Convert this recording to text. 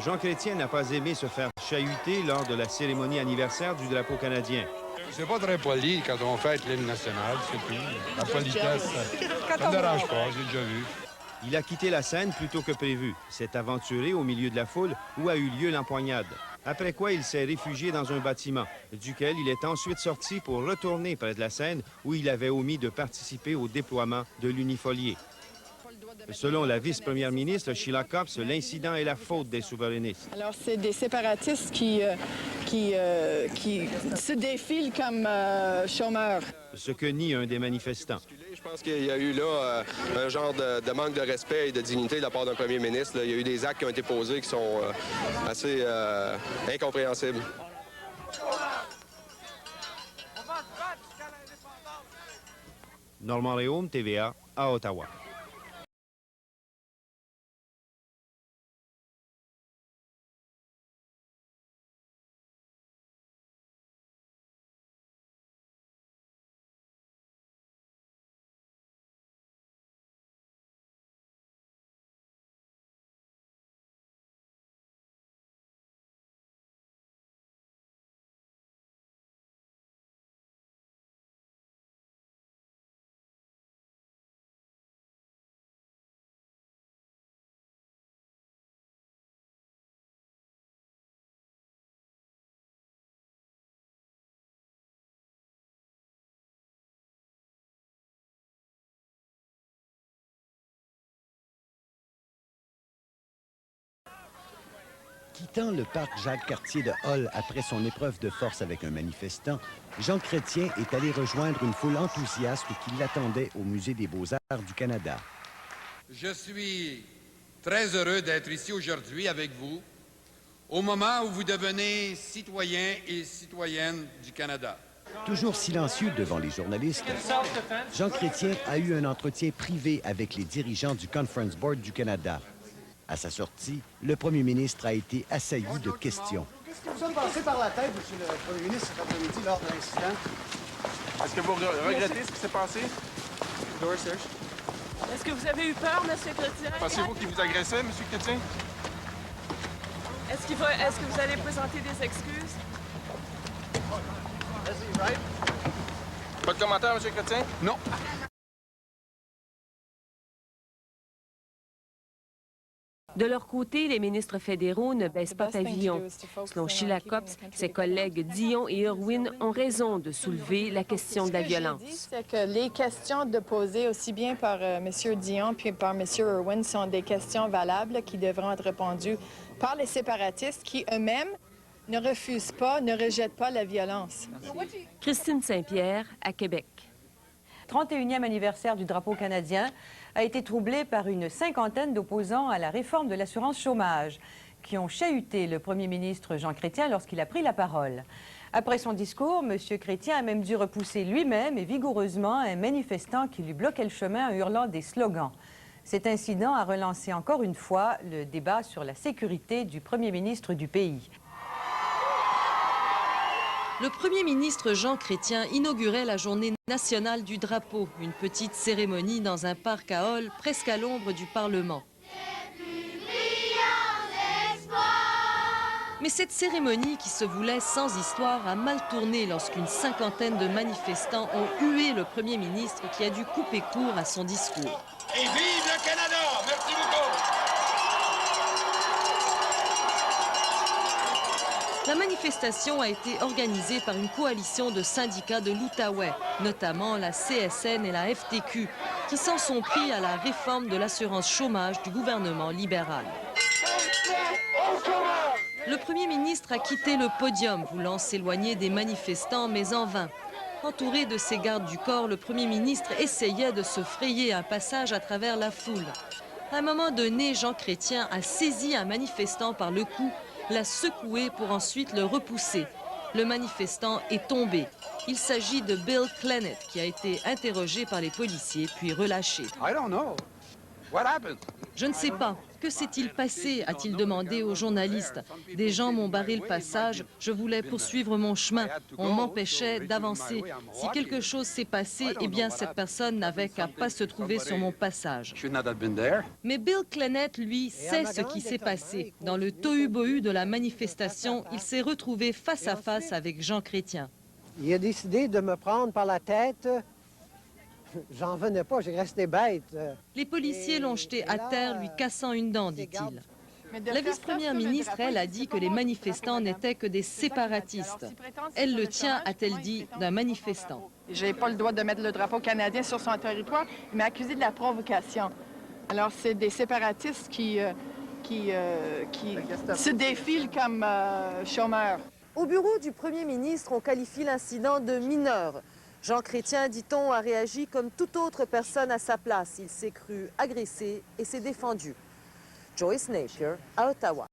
Jean Chrétien n'a pas aimé se faire chahuter lors de la cérémonie anniversaire du drapeau canadien. C'est pas très poli quand on fête l'hymne national, c'est tout. La politesse, ça me dérange pas, j'ai déjà vu. Il a quitté la scène plus tôt que prévu, s'est aventuré au milieu de la foule où a eu lieu l'empoignade. Après quoi, il s'est réfugié dans un bâtiment, duquel il est ensuite sorti pour retourner près de la scène où il avait omis de participer au déploiement de l'unifolié. Selon la vice-première ministre Sheila Copps, l'incident est la faute des souverainistes. Alors, c'est des séparatistes qui se défilent comme chômeurs. Ce que nie un des manifestants. Je pense qu'il y a eu là un genre de manque de respect et de dignité de la part d'un premier ministre. Là. Il y a eu des actes qui ont été posés qui sont assez incompréhensibles. Normand Réaume, TVA, à Ottawa. Quittant le parc Jacques-Cartier de Hull après son épreuve de force avec un manifestant, Jean Chrétien est allé rejoindre une foule enthousiaste qui l'attendait au Musée des Beaux-Arts du Canada. Je suis très heureux d'être ici aujourd'hui avec vous, au moment où vous devenez citoyens et citoyennes du Canada. Toujours silencieux devant les journalistes, Jean Chrétien a eu un entretien privé avec les dirigeants du Conference Board du Canada. À sa sortie, le premier ministre a été assailli de questions. Qu'est-ce qui vous a passé par la tête, monsieur le premier ministre, cet après-midi, lors de l'incident? Est-ce que vous regrettez ce qui s'est passé? Est-ce que vous avez eu peur, monsieur Chrétien? Pensez-vous qu'il vous agressait, monsieur Chrétien? Est-ce que vous allez présenter des excuses? Pas de commentaire, monsieur Chrétien? Non. De leur côté, les ministres fédéraux ne baissent pas pavillon. Selon Sheila Copps, ses collègues Dion et Irwin ont raison de soulever la question de la violence. Ce que j'ai dit, c'est que les questions posées aussi bien par M. Dion puis par M. Irwin sont des questions valables qui devront être répondues par les séparatistes qui eux-mêmes ne refusent pas, ne rejettent pas la violence. Christine Saint-Pierre, à Québec. 31e anniversaire du drapeau canadien a été troublé par une cinquantaine d'opposants à la réforme de l'assurance chômage qui ont chahuté le premier ministre Jean Chrétien lorsqu'il a pris la parole. Après son discours, M. Chrétien a même dû repousser lui-même et vigoureusement un manifestant qui lui bloquait le chemin en hurlant des slogans. Cet incident a relancé encore une fois le débat sur la sécurité du premier ministre du pays. Le premier ministre Jean Chrétien inaugurait la journée nationale du drapeau, une petite cérémonie dans un parc à Hull, presque à l'ombre du Parlement. Mais cette cérémonie, qui se voulait sans histoire, a mal tourné lorsqu'une cinquantaine de manifestants ont hué le premier ministre qui a dû couper court à son discours. Et vive le Canada! Merci beaucoup! La manifestation a été organisée par une coalition de syndicats de l'Outaouais, notamment la CSN et la FTQ, qui s'en sont pris à la réforme de l'assurance chômage du gouvernement libéral. Le premier ministre a quitté le podium, voulant s'éloigner des manifestants, mais en vain. Entouré de ses gardes du corps, le premier ministre essayait de se frayer un passage à travers la foule. À un moment donné, Jean Chrétien a saisi un manifestant par le cou, l'a secoué pour ensuite le repousser. Le manifestant est tombé. Il s'agit de Bill Clennett, qui a été interrogé par les policiers puis relâché. Je ne sais pas. Que s'est-il passé, a-t-il demandé aux journalistes. Des gens m'ont barré le passage. Je voulais poursuivre mon chemin. On m'empêchait d'avancer. Si quelque chose s'est passé, eh bien, cette personne n'avait qu'à pas se trouver sur mon passage. Mais Bill Clennett, lui, sait ce qui s'est passé. Dans le tohu-bohu de la manifestation, il s'est retrouvé face à face avec Jean Chrétien. Il a décidé de me prendre par la tête. J'en venais pas, j'ai resté bête. Les policiers l'ont jeté à terre, lui cassant une dent, dit-il. La vice-première ministre, elle, a dit que les manifestants n'étaient que des séparatistes. Elle le tient, a-t-elle dit, d'un manifestant. J'ai pas le droit de mettre le drapeau canadien sur son territoire. Il m'a accusé de la provocation. Alors, c'est des séparatistes qui se défilent comme chômeurs. Au bureau du premier ministre, on qualifie l'incident de mineur. Jean Chrétien, dit-on, a réagi comme toute autre personne à sa place. Il s'est cru agressé et s'est défendu. Joyce Napier, à Ottawa.